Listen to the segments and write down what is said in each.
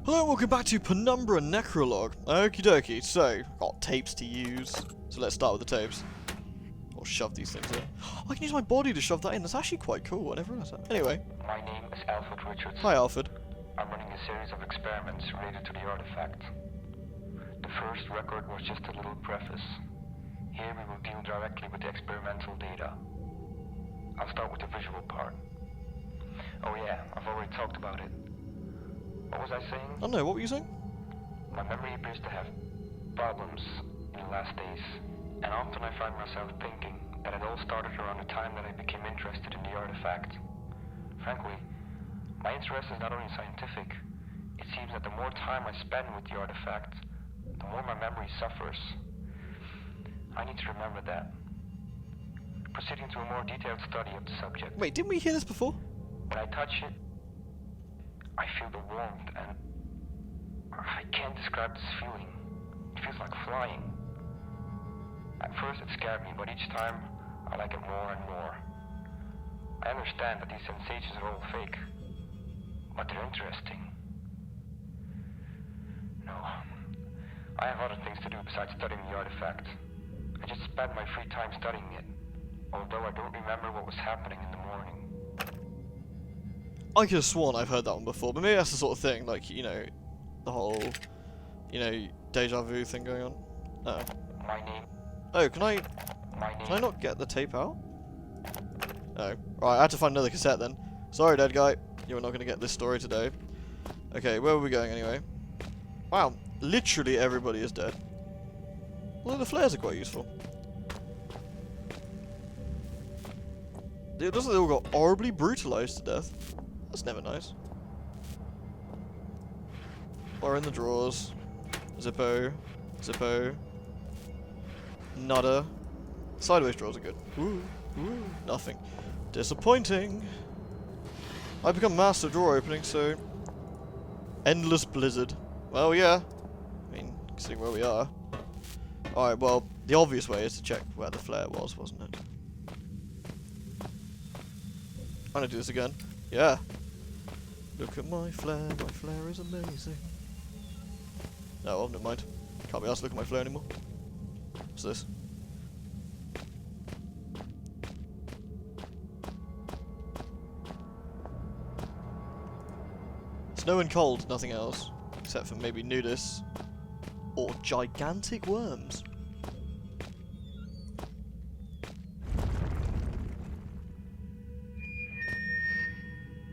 Hello and welcome back to Penumbra Necrologue. Okie dokie, so, got tapes to use. So let's start with the tapes. Or shove these things in. I can use my body to shove that in, that's actually quite cool, I never realised that. Anyway. My name is Alfred Richards. Hi Alfred. I'm running a series of experiments related to the artifact. The first record was just a little preface. Here we will deal directly with the experimental data. I'll start with the visual part. Oh yeah, I've already talked about it. What was I saying? I don't know, what were you saying? My memory appears to have problems in the last days, and often I find myself thinking that it all started around the time that I became interested in the artifact. Frankly, my interest is not only scientific. It seems that the more time I spend with the artifact, the more my memory suffers. I need to remember that. Proceeding to a more detailed study of the subject. Wait, didn't we hear this before? When I touch it, I feel the warmth, and I can't describe this feeling. It feels like flying. At first it scared me, but each time I like it more and more. I understand that these sensations are all fake, but they're interesting. No, I have other things to do besides studying the artifact. I just spend my free time studying it, although I don't remember what was happening in the morning. I could have sworn I've heard that one before, but maybe that's the sort of thing, like, you know, the whole, you know, deja vu thing going on. Oh. My name. Oh, can I not get the tape out? Oh. Right, I had to find another cassette then. Sorry, dead guy. You're not going to get this story today. Okay, where were we going anyway? Wow, literally everybody is dead. Although the flares are quite useful. It doesn't they all got horribly brutalized to death. That's never nice. Or in the drawers. Zippo. Zippo. Nada. Sideways drawers are good. Ooh. Ooh. Nothing. Disappointing. I've become master of drawer opening, so... Endless blizzard. Well, yeah. I mean, considering where we are. Alright, well, the obvious way is to check where the flare was, wasn't it? I'm gonna do this again. Yeah. Look at my flare is amazing. No, well, never mind. Can't be asked to look at my flare anymore. What's this? Snow and cold, nothing else. Except for maybe nudists. Or gigantic worms.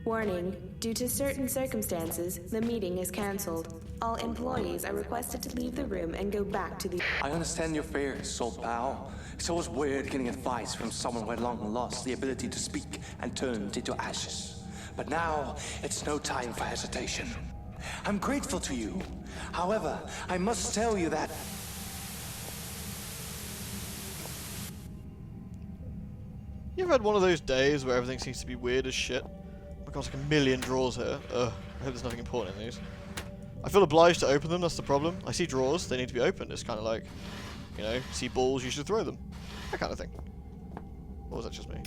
Warning, due to certain circumstances, the meeting is cancelled. All employees are requested to leave the room and go back to the... I understand your fears, Soul Pal. It's always weird getting advice from someone who had long lost the ability to speak and turned into ashes. But now, it's no time for hesitation. I'm grateful to you. However, I must tell you that... You ever had one of those days where everything seems to be weird as shit? I've got like a million drawers here. Ugh, I hope there's nothing important in these. I feel obliged to open them, that's the problem. I see drawers, they need to be opened. It's kind of like, you know, see balls, you should throw them. That kind of thing. Or was that just me?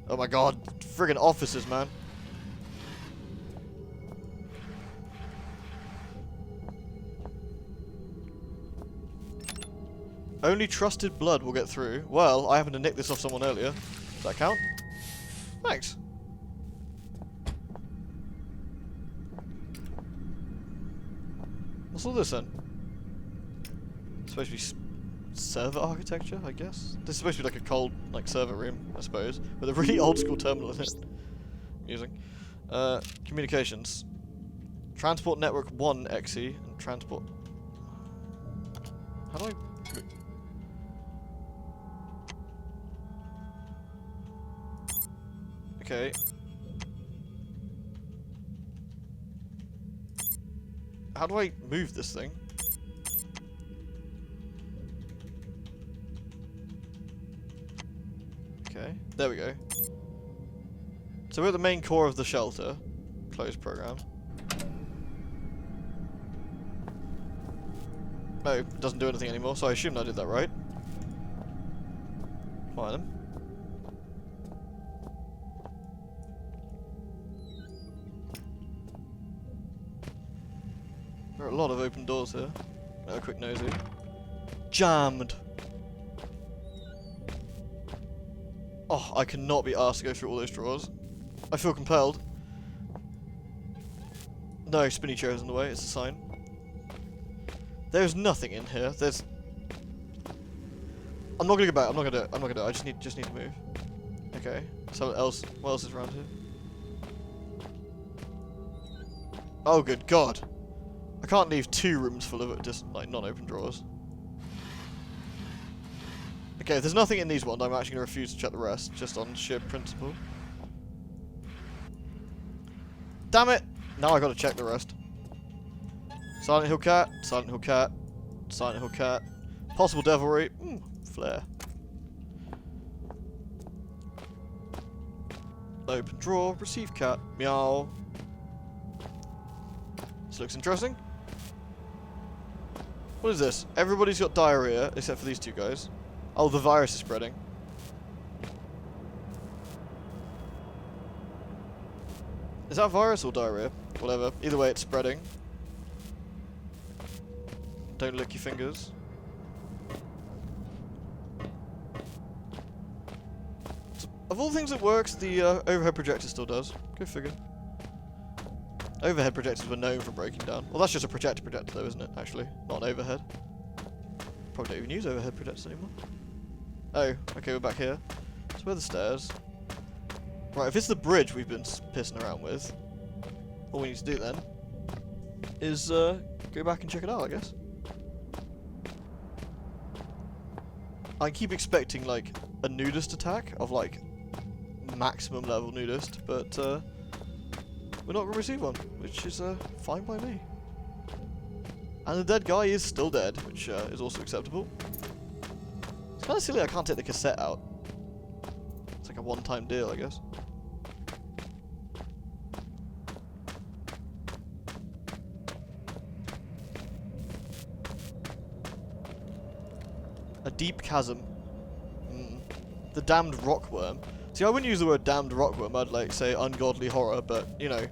Oh my god, friggin' officers, man. Only trusted blood will get through. Well, I happened to nick this off someone earlier. Does that count? Thanks. What's all this then? It's supposed to be server architecture, I guess? This is supposed to be like a cold, like, server room, I suppose, with a really old school terminal in it. Amusing. Communications. Transport network 1 XE and transport... How do I... Okay. How do I move this thing? Okay, there we go. So we're at the main core of the shelter. Close program. No, it doesn't do anything anymore, so I assumed I did that right. Fine then. There are a lot of open doors here. A quick nosy. Jammed! Oh, I cannot be asked to go through all those drawers. I feel compelled. No, spinny chair is in the way, it's a sign. There's nothing in here. There's... I'm not gonna go back, I'm not gonna do it. I just need to move. Okay. What else is around here? Oh good god. I can't leave 2 rooms full of just like non-open drawers. Okay, if there's nothing in these ones, I'm actually going to refuse to check the rest, just on sheer principle. Damn it! Now I got to check the rest. Silent Hill Cat, Silent Hill Cat, Silent Hill Cat. Possible Devilry, flare. Open drawer, receive cat, meow. This looks interesting. What is this? Everybody's got diarrhea, except for these 2 guys. Oh, the virus is spreading. Is that virus or diarrhea? Whatever. Either way, it's spreading. Don't lick your fingers. So, of all things that works, the overhead projector still does. Go figure. Overhead projectors were known for breaking down. Well, that's just a projector though, isn't it? Actually, not an overhead. Probably don't even use overhead projectors anymore. Oh, okay, we're back here. So where are the stairs? Right, if it's the bridge we've been pissing around with, all we need to do then is go back and check it out, I guess. I keep expecting like a nudist attack of like maximum level nudist, but we're not going to receive one, which is fine by me. And the dead guy is still dead, which is also acceptable. It's kind of silly I can't take the cassette out. It's like a one-time deal, I guess. A deep chasm. The damned rockworm. See, I wouldn't use the word damned rockworm, I'd like say ungodly horror, but, you know,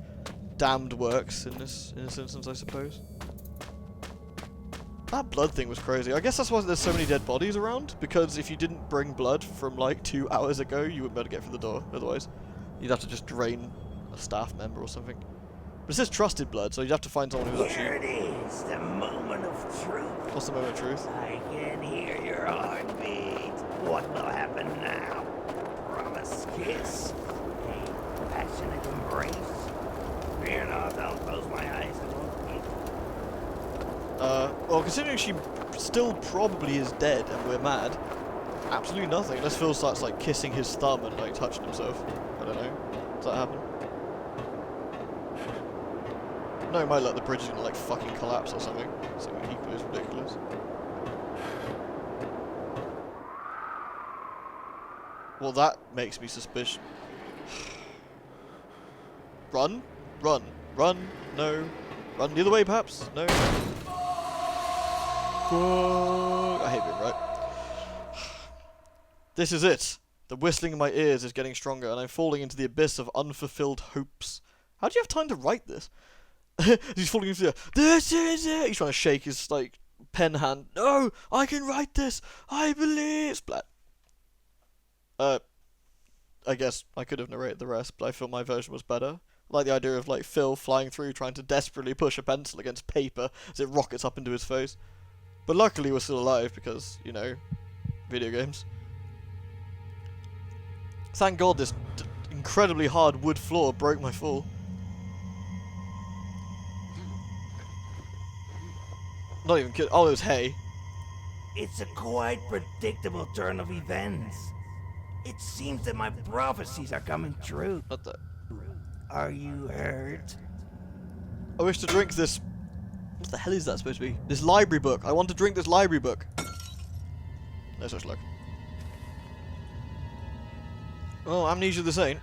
damned works in this instance, I suppose. That blood thing was crazy. I guess that's why there's so many dead bodies around, because if you didn't bring blood from like 2 hours ago, you wouldn't be able to get through the door, otherwise. You'd have to just drain a staff member or something. But it says trusted blood, so you'd have to find someone who's actually... Here it is, the moment of truth. What's the moment of truth? I can hear your heartbeat. What will happen now? Promise kiss? A passionate embrace? Fear not, I'll close my eyes and won't peek. Well, considering she still probably is dead and we're mad, absolutely nothing. Unless Phil starts, like, kissing his thumb and, like, touching himself. I don't know. Does that happen? No, it might let the bridge is gonna, like, fucking collapse or something. Something equally as ridiculous. Well, that makes me suspicious. Run? Run. Run? No. Run the other way, perhaps? No. I hate being right. This is it. The whistling in my ears is getting stronger, and I'm falling into the abyss of unfulfilled hopes. How do you have time to write this? He's falling into the... This is it! He's trying to shake his, like, pen hand. No! I can write this! I believe... Splat. I guess I could have narrated the rest, but I feel my version was better. I like the idea of, like, Phil flying through trying to desperately push a pencil against paper as it rockets up into his face. But luckily we're still alive because, you know, video games. Thank God this incredibly hard wood floor broke my fall. Not even kidding. Oh, it was hay. It's a quite predictable turn of events. It seems that my prophecies are coming true. What the? Are you hurt? I wish to drink this... What the hell is that supposed to be? This library book. I want to drink this library book. No such luck. Oh, amnesia this ain't.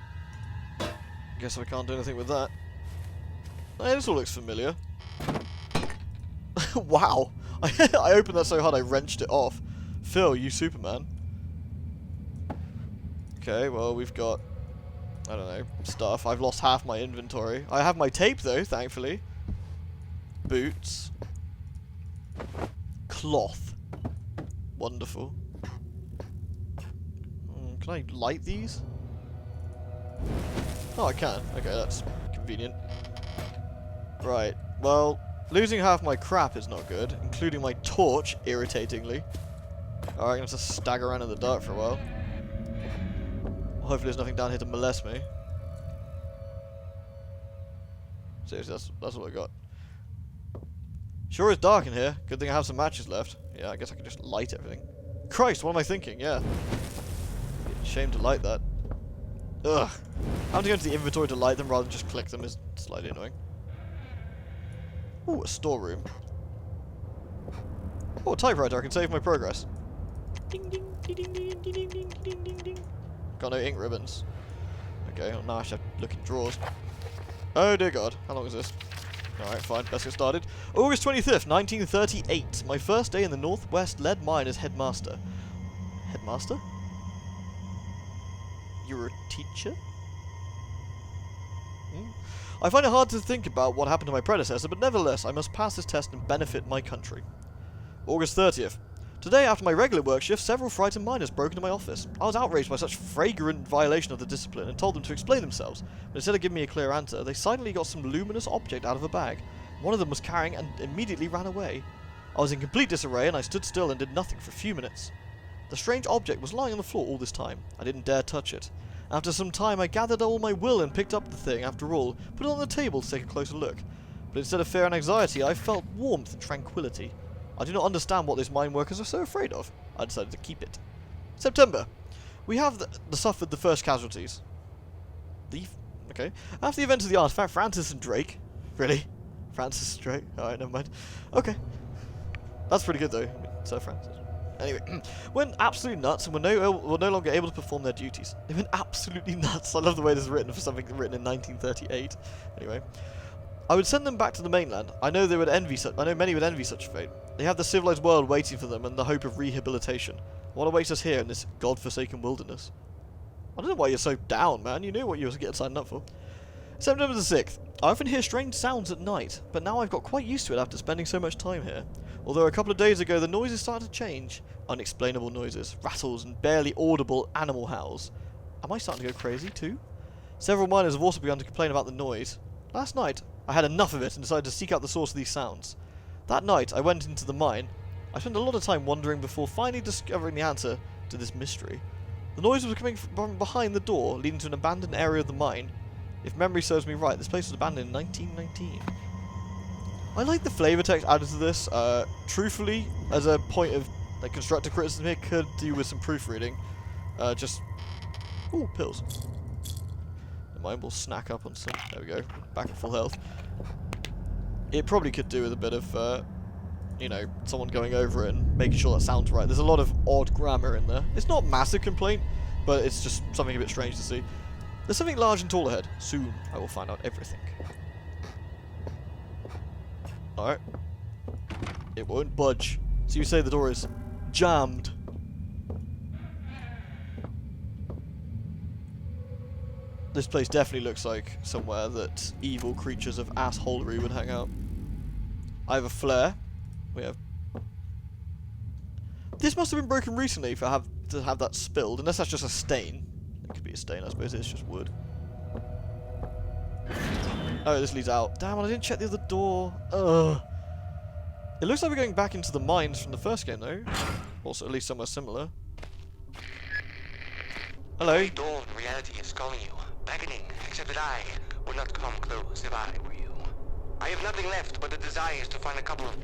Guess I can't do anything with that. Hey, this all looks familiar. Wow. I opened that so hard I wrenched it off. Phil, you Superman. Okay, well, we've got... I don't know, stuff. I've lost half my inventory. I have my tape, though, thankfully. Boots. Cloth. Wonderful. Can I light these? Oh, I can. Okay, that's convenient. Right. Well, losing half my crap is not good, including my torch, irritatingly. Alright, I'm gonna have to stagger around in the dark for a while. Hopefully there's nothing down here to molest me. Seriously, that's what I got. Sure is dark in here. Good thing I have some matches left. Yeah, I guess I can just light everything. Christ, what am I thinking? Yeah. Shame to light that. Ugh. Having to go into the inventory to light them rather than just click them is slightly annoying. Ooh, a storeroom. Oh, a typewriter. I can save my progress. Ding ding ding ding ding ding ding ding ding ding. Got no ink ribbons. Okay, well, now I should look in drawers. Oh dear God, how long is this? Alright, fine, let's get started. August 25th, 1938. My first day in the Northwest lead mine as headmaster. Headmaster? You're a teacher? I find it hard to think about what happened to my predecessor, but nevertheless, I must pass this test and benefit my country. August 30th. Today, after my regular work shift, several frightened miners broke into my office. I was outraged by such flagrant violation of the discipline and told them to explain themselves, but instead of giving me a clear answer, they silently got some luminous object out of a bag. One of them was carrying and immediately ran away. I was in complete disarray and I stood still and did nothing for a few minutes. The strange object was lying on the floor all this time. I didn't dare touch it. After some time, I gathered all my will and picked up the thing, after all, put it on the table to take a closer look. But instead of fear and anxiety, I felt warmth and tranquility. I do not understand what these mine workers are so afraid of. I decided to keep it. September. We have suffered the first casualties. Okay. After the events of the artifact, Francis and Drake. Really? Francis and Drake? Alright, never mind. Okay. That's pretty good though. I mean, Sir Francis. Anyway, went absolutely nuts and were no longer able to perform their duties. They went absolutely nuts. I love the way this is written for something written in 1938. Anyway. I would send them back to the mainland. I know many would envy such a fate. They have the civilized world waiting for them and the hope of rehabilitation. What awaits us here in this god-forsaken wilderness? I don't know why you're so down, man. You knew what you were getting signed up for. September the 6th. I often hear strange sounds at night, but now I've got quite used to it after spending so much time here. Although a couple of days ago the noises started to change. Unexplainable noises, rattles and barely audible animal howls. Am I starting to go crazy too? Several miners have also begun to complain about the noise. Last night, I had enough of it and decided to seek out the source of these sounds. That night, I went into the mine. I spent a lot of time wandering before finally discovering the answer to this mystery. The noise was coming from behind the door, leading to an abandoned area of the mine. If memory serves me right, this place was abandoned in 1919. I like the flavor text added to this. Truthfully, as a point of constructive criticism here, could do with some proofreading. Ooh, pills. Mine will snack up on some. There we go. Back at full health. It probably could do with a bit of, someone going over it and making sure that sounds right. There's a lot of odd grammar in there. It's not a massive complaint, but it's just something a bit strange to see. There's something large and tall ahead. Soon I will find out everything. Alright. It won't budge. So you say the door is jammed. This place definitely looks like somewhere that evil creatures of assholery would hang out. I have a flare. We have... This must have been broken recently to have that spilled, unless that's just a stain. It could be a stain, I suppose. It's just wood. Oh, this leads out. Damn, I didn't check the other door. Ugh. It looks like we're going back into the mines from the first game, though. Also, at least somewhere similar. Hello. Dawn, reality is calling you. Beckoning, except that I would not come close if I were you. I have nothing left but the desire to find a couple of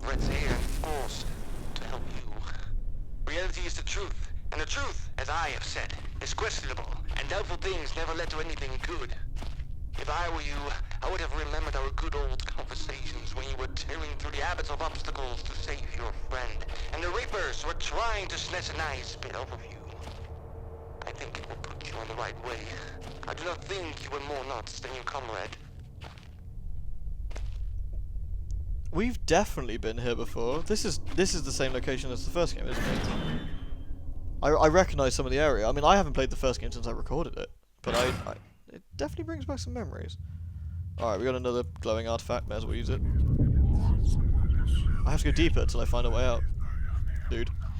red's hair and, of course, to help you. Reality is the truth, and the truth, as I have said, is questionable, and doubtful things never led to anything good. If I were you, I would have remembered our good old conversations when you were tearing through the abyss of obstacles to save your friend, and the Reapers were trying to snatch a nice bit off of you. I think it will put you on the right way. I do not think you were more nuts than your comrade. We've definitely been here before. This is the same location as the first game, isn't it? I recognise some of the area. I mean, I haven't played the first game since I recorded it, but it definitely brings back some memories. Alright, we got another glowing artifact, may as well use it. I have to go deeper till I find a way out. Dude.